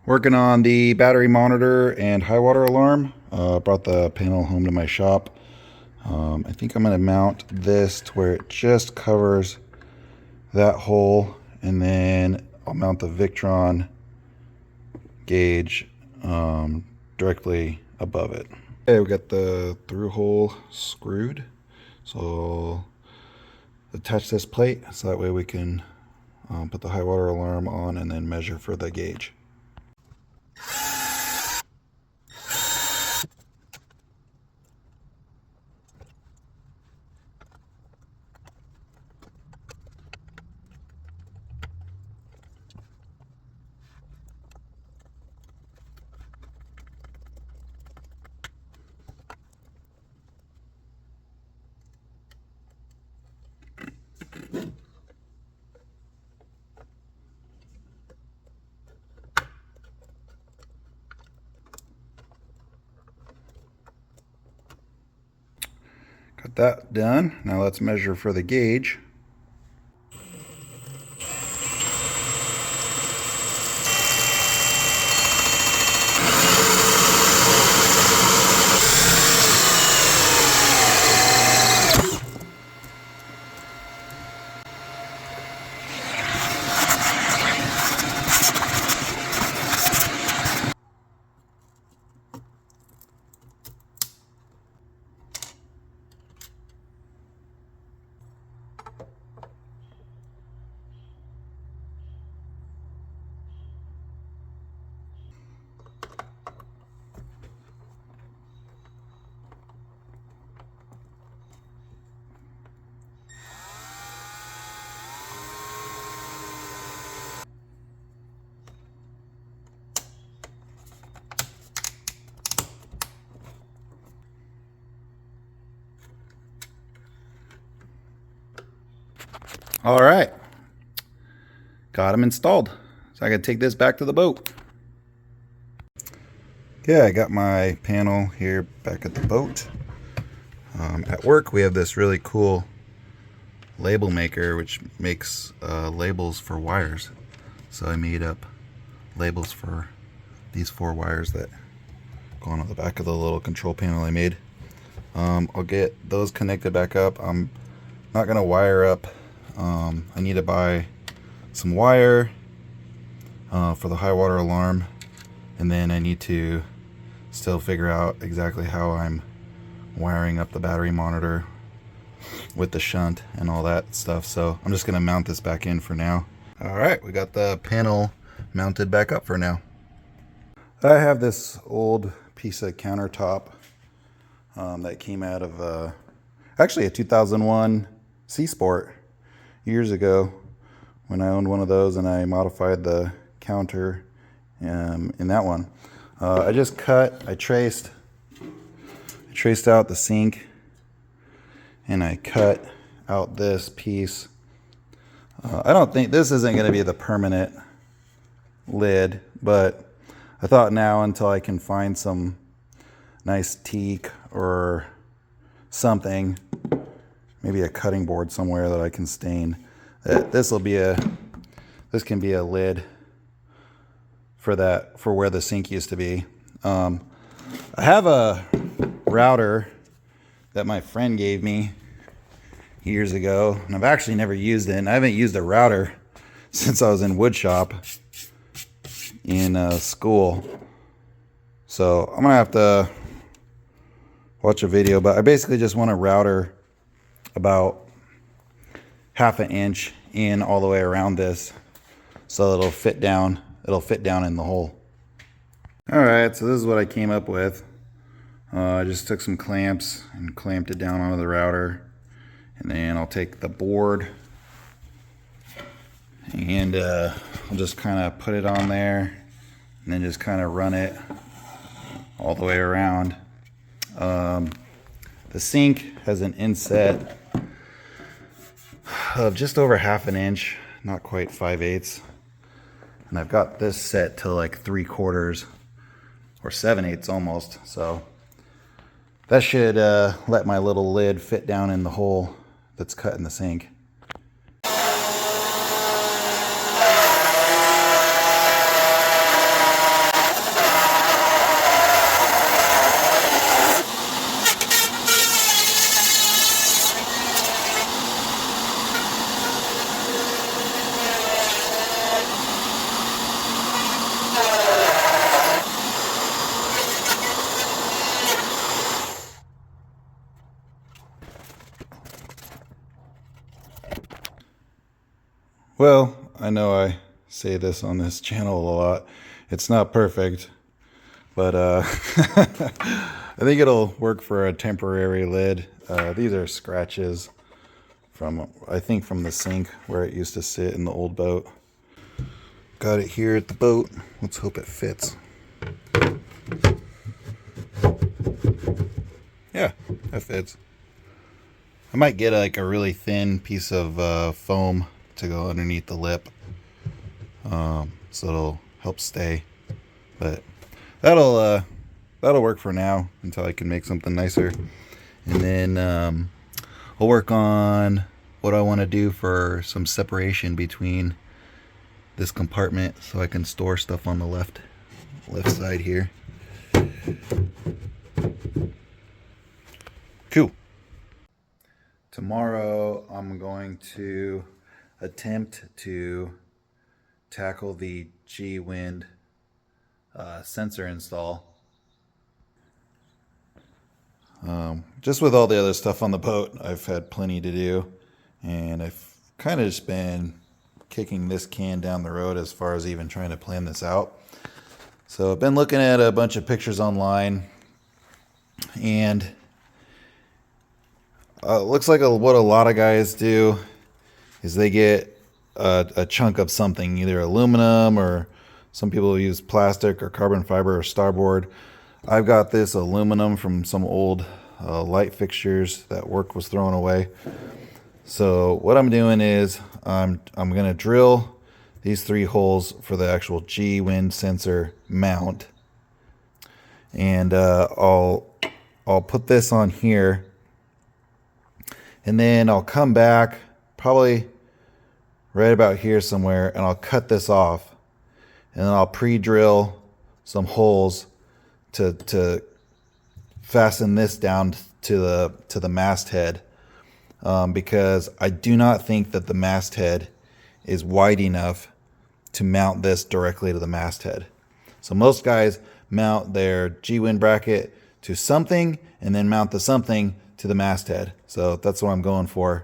Working on the battery monitor and high water alarm. Brought the panel home to my shop. I think I'm going to mount this to where it just covers that hole, and then I'll mount the Victron gauge directly above it. Okay, we got the through hole screwed, so I'll attach this plate so that way we can put the high water alarm on and then measure for the gauge. Got that done. Now let's measure for the gauge. All right, got them installed. So I can take this back to the boat. Okay, I got my panel here back at the boat. At work, we have this really cool label maker which makes labels for wires. So I made up labels for these 4 wires that go on the back of the little control panel I made. I'll get those connected back up. I'm not gonna wire up. I need to buy some wire for the high water alarm, and then I need to still figure out exactly how I'm wiring up the battery monitor with the shunt and all that stuff. So I'm just going to mount this back in for now. Alright, we got the panel mounted back up for now. I have this old piece of countertop that came out of actually a 2001 C-Sport years ago when I owned one of those, and I modified the counter in that one. I just traced out the sink, and I cut out this piece. I don't think this isn't going to be the permanent lid, but I thought now, until I can find some nice teak or something, maybe a cutting board somewhere that I can stain, that this can be a lid for where the sink used to be. I have a router that my friend gave me years ago, and I've actually never used it, and I haven't used a router since I was in wood shop in school. So I'm gonna have to watch a video, but I basically just want a router about 1/2 inch in all the way around this, so it'll fit down in the hole. All right, so this is what I came up with. I just took some clamps and clamped it down onto the router, and then I'll take the board and I'll just kind of put it on there, and then just kind of run it all the way around. The sink has an inset of just over 1/2 inch, not quite 5/8, and I've got this set to like 3/4 or 7/8 almost, so that should let my little lid fit down in the hole that's cut in the sink. Well, I know I say this on this channel a lot. It's not perfect, but I think it'll work for a temporary lid. These are scratches from, I think, from the sink where it used to sit in the old boat. Got it here at the boat. Let's hope it fits. Yeah, that fits. I might get like a really thin piece of foam to go underneath the lip, so it'll help stay. But that'll work for now until I can make something nicer. And then I'll work on what I want to do for some separation between this compartment so I can store stuff on the left side here. Cool. Tomorrow I'm going to attempt to tackle the G-wind sensor install. Just with all the other stuff on the boat, I've had plenty to do, and I've kind of just been kicking this can down the road as far as even trying to plan this out. So I've been looking at a bunch of pictures online, and looks like what a lot of guys do is they get a chunk of something, either aluminum, or some people use plastic or carbon fiber or starboard. I've got this aluminum from some old light fixtures that work was thrown away. So what I'm doing is I'm going to drill these 3 holes for the actual G-wind sensor mount, and I'll put this on here, and then I'll come back probably right about here somewhere, and I'll cut this off, and then I'll pre-drill some holes to fasten this down to the masthead, because I do not think that the masthead is wide enough to mount this directly to the masthead. So most guys mount their G-wind bracket to something and then mount the something to the masthead. So that's what I'm going for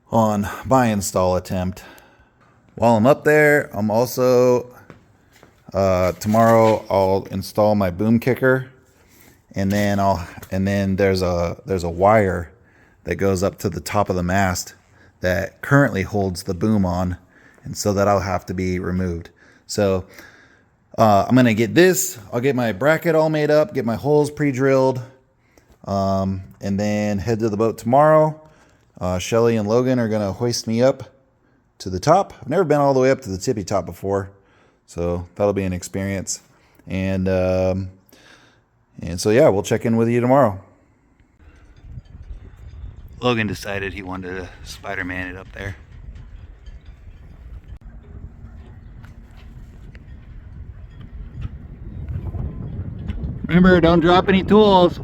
on my install attempt. While I'm up there, I'm also tomorrow I'll install my boom kicker, and then there's a wire that goes up to the top of the mast that currently holds the boom on, and so that'll have to be removed. So I'm gonna get this. I'll get my bracket all made up, get my holes pre-drilled, and then head to the boat tomorrow. Shelly and Logan are gonna hoist me up to the top. I've never been all the way up to the tippy top before, so that'll be an experience. And so yeah, we'll check in with you tomorrow. Logan decided he wanted to Spider-Man it up there. Remember, don't drop any tools.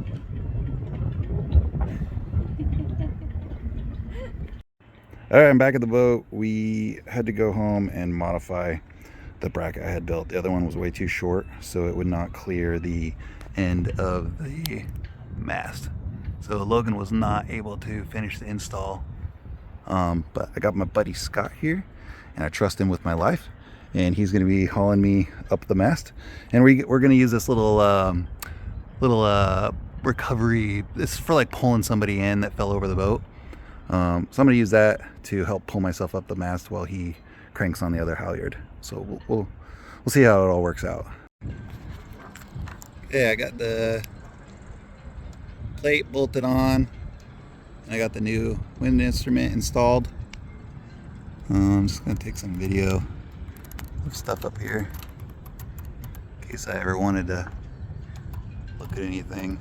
All right, I'm back at the boat. We had to go home and modify the bracket I had built. The other one was way too short, so it would not clear the end of the mast. So Logan was not able to finish the install. But I got my buddy Scott here, and I trust him with my life, and he's going to be hauling me up the mast. And we're going to use this little recovery. This is for like pulling somebody in that fell over the boat. So I'm going to use that to help pull myself up the mast while he cranks on the other halyard. So we'll see how it all works out. Yeah, I got the plate bolted on, and I got the new wind instrument installed. I'm just going to take some video of stuff up here in case I ever wanted to look at anything.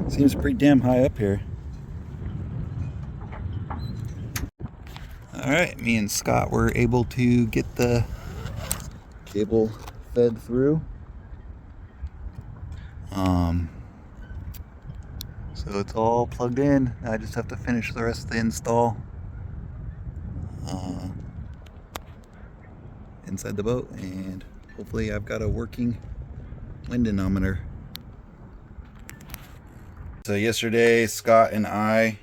Seems pretty damn high up here. Alright, me and Scott were able to get the cable fed through. So it's all plugged in. I just have to finish the rest of the install inside the boat, and hopefully I've got a working wind anemometer So yesterday, Scott and I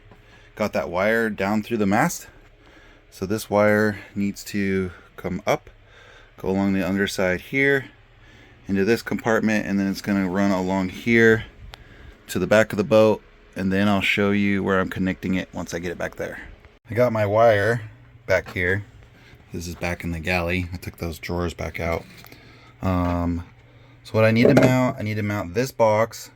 got that wire down through the mast. So this wire needs to come up, go along the underside here, into this compartment, and then it's going to run along here to the back of the boat, and then I'll show you where I'm connecting it once I get it back there. I got my wire back here. This is back in the galley. I took those drawers back out. So what I need to mount this box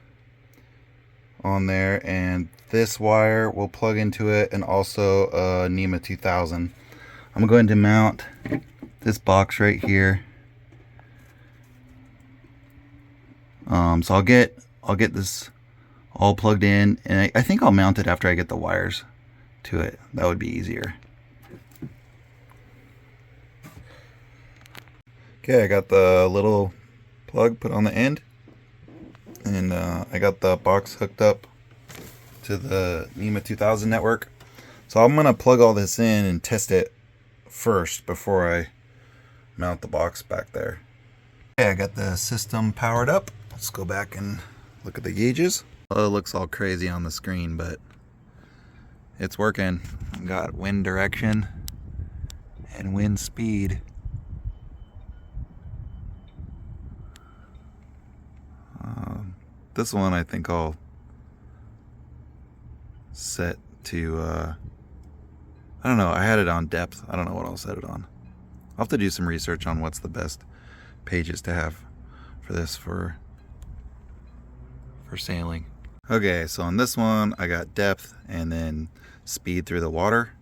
on there, and this wire will plug into it, and also a NEMA 2000. I'm going to mount this box right here. So I'll get this all plugged in, and I think I'll mount it after I get the wires to it. That would be easier. Okay, I got the little plug put on the end, and I got the box hooked up to the NEMA 2000 network. So I'm gonna plug all this in and test it first before I mount the box back there. Okay, I got the system powered up. Let's go back and look at the gauges. Well, it looks all crazy on the screen, but it's working. Got wind direction and wind speed. This one I think I'll set to, I don't know, I had it on depth. I don't know what I'll set it on. I'll have to do some research on what's the best pages to have for this for sailing. Okay, so on this one I got depth and then speed through the water.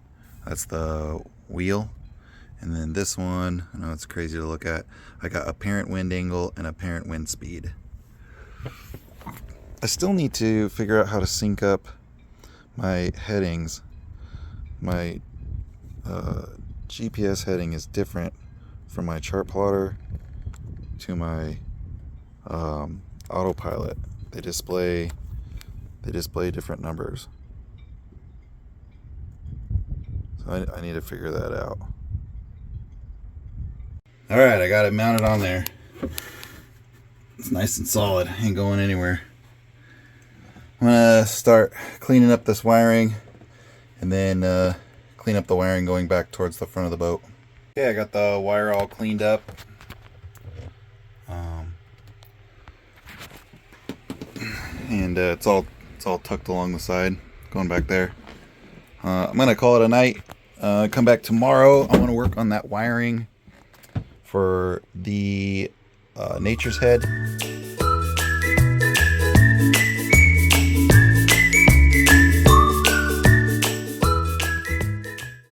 That's the wheel. And then this one, I know it's crazy to look at, I got apparent wind angle and apparent wind speed. I still need to figure out how to sync up my headings. My GPS heading is different from my chart plotter to my autopilot. They display different numbers. So I need to figure that out. Alright, I got it mounted on there. It's nice and solid, ain't going anywhere. I'm gonna start cleaning up this wiring, and then clean up the wiring going back towards the front of the boat. Okay, I got the wire all cleaned up. And it's all tucked along the side, going back there. I'm gonna call it a night. Come back tomorrow. I want to work on that wiring for the Nature's Head.